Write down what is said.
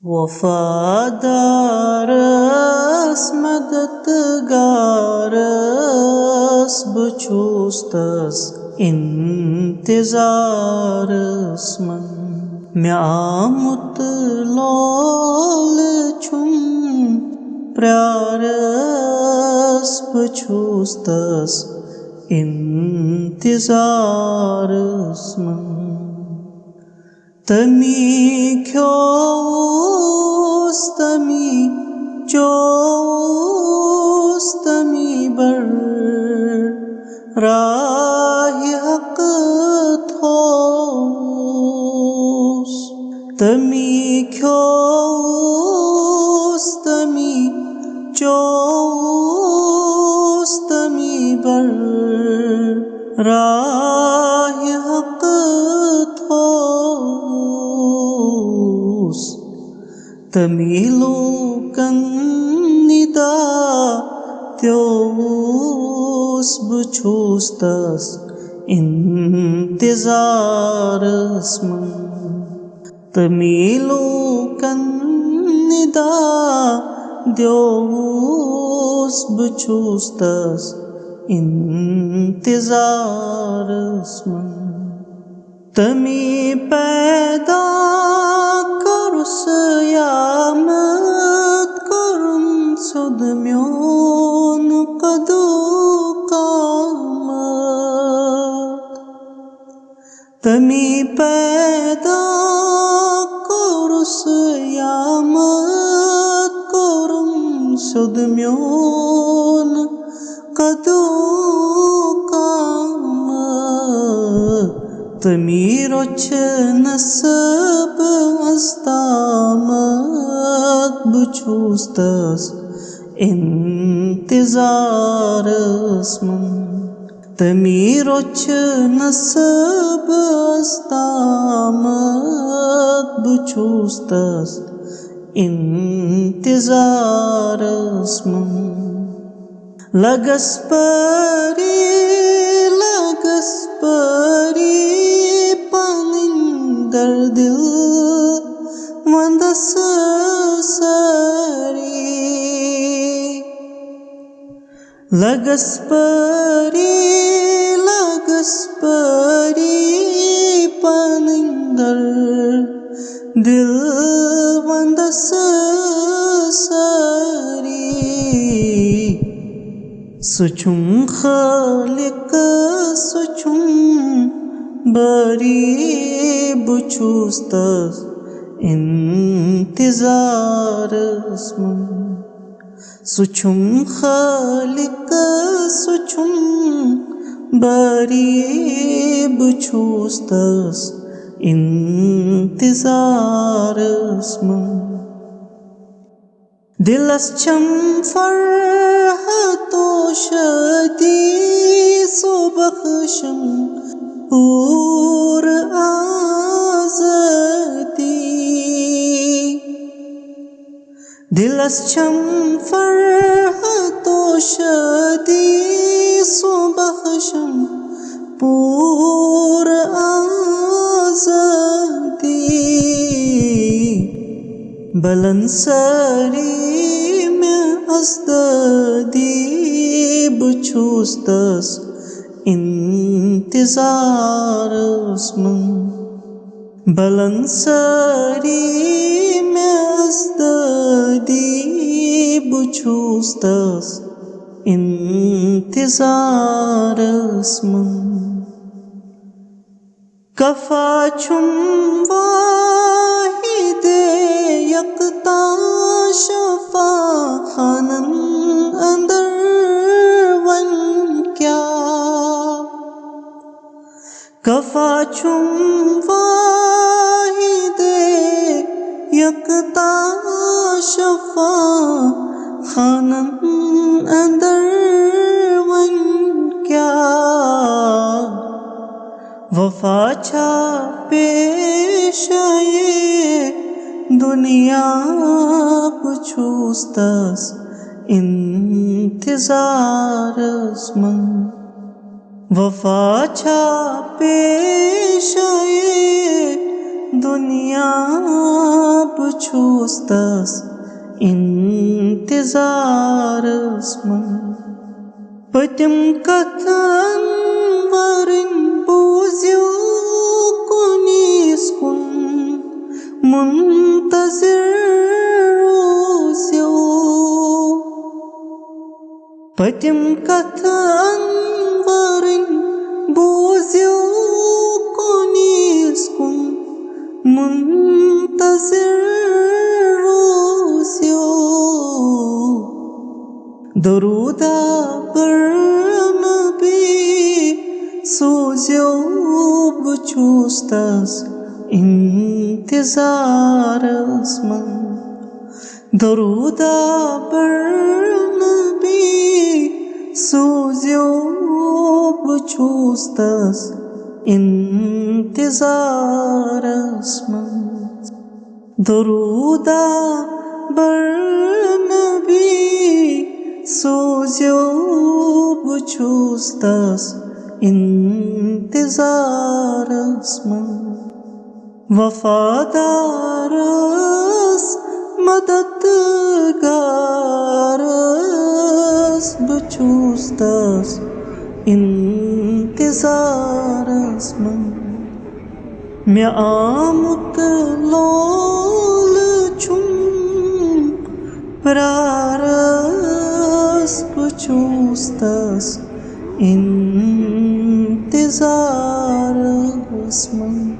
वफादारस मददगारस बचूस्तस इंतजारस मन म्यामुत लोल छुम प्यारस बचूस्तस इंतजारस मन तमी ख्योस तमी चोस तमी बर राह हक थोस तमी ख्योस तमी चोस तमी बर राह हक थोस तमीलो कन्निदा त्योस बचूस्तस इंतजारस मन तमीलो कन्निदा त्योस बचूस्तस इंतजारस मन तमी पैदा करुस यामत करुन सुद म्योन कदू कामत तमी पैदा करुस यामत करुन सुद म्योन कदू कामत तमी रोच नसब अस्तामत बचूस्तस इंतजारस मन तमी रोच नसब अस्तामत बचूस्तस इंतजारस मन लगस परी पनिंदर दिल वंदस सरी लगस परी पनिंदर दिल वंदस सरी सुचुम खालिक सुचुम बरी बचूस्तस इंतजारस मन सुचुम खालिक सुचुम बरी बचूस्तस इंतजारस मन दिलस चम फरहतो शदी सुबख्शम पूर आज़ादी दिलस चम फरहतो शदी सुबख्शम पूर आज़ादी बलंसरी में अस्ददी बचूस्तस इंतजारस मन बलंसरी में अस्ददी बचूस्तस इंतजारस मन कफा चुम वाहिदे यकता शफा खानन अंदर वन क्या कफा चुम वाहिदे यकता शफा खानन अंदर वन क्या वफा छा पेशाये दुनिया बचूस्तस इंतजारस मन वफा छा पेशाये दुनिया बचूस तस इंतज़ारस मन पतिम कथन वरिन बोझ्यो कुनीस कुन मुंतज़िर रोज़्यो पतिम कथन वरिन बोझ्यो कुनीस कुन मुंतज़िर रोज़्यो दरूदा पर नबी सोज़्यो बचूस तस इंतज़ारस मन दरूदा पर नबी सोज़्यो बचूस तस इंतज़ारस मन दरूदा बर नबी सोज़्यो बचूस तस इंतज़ारस मन वफ़ादारस मददगारस बचूस तस इंतज़ारस मन म्या आमुत लोल छुम प्रारस बचूस तस इंतज़ारस मन।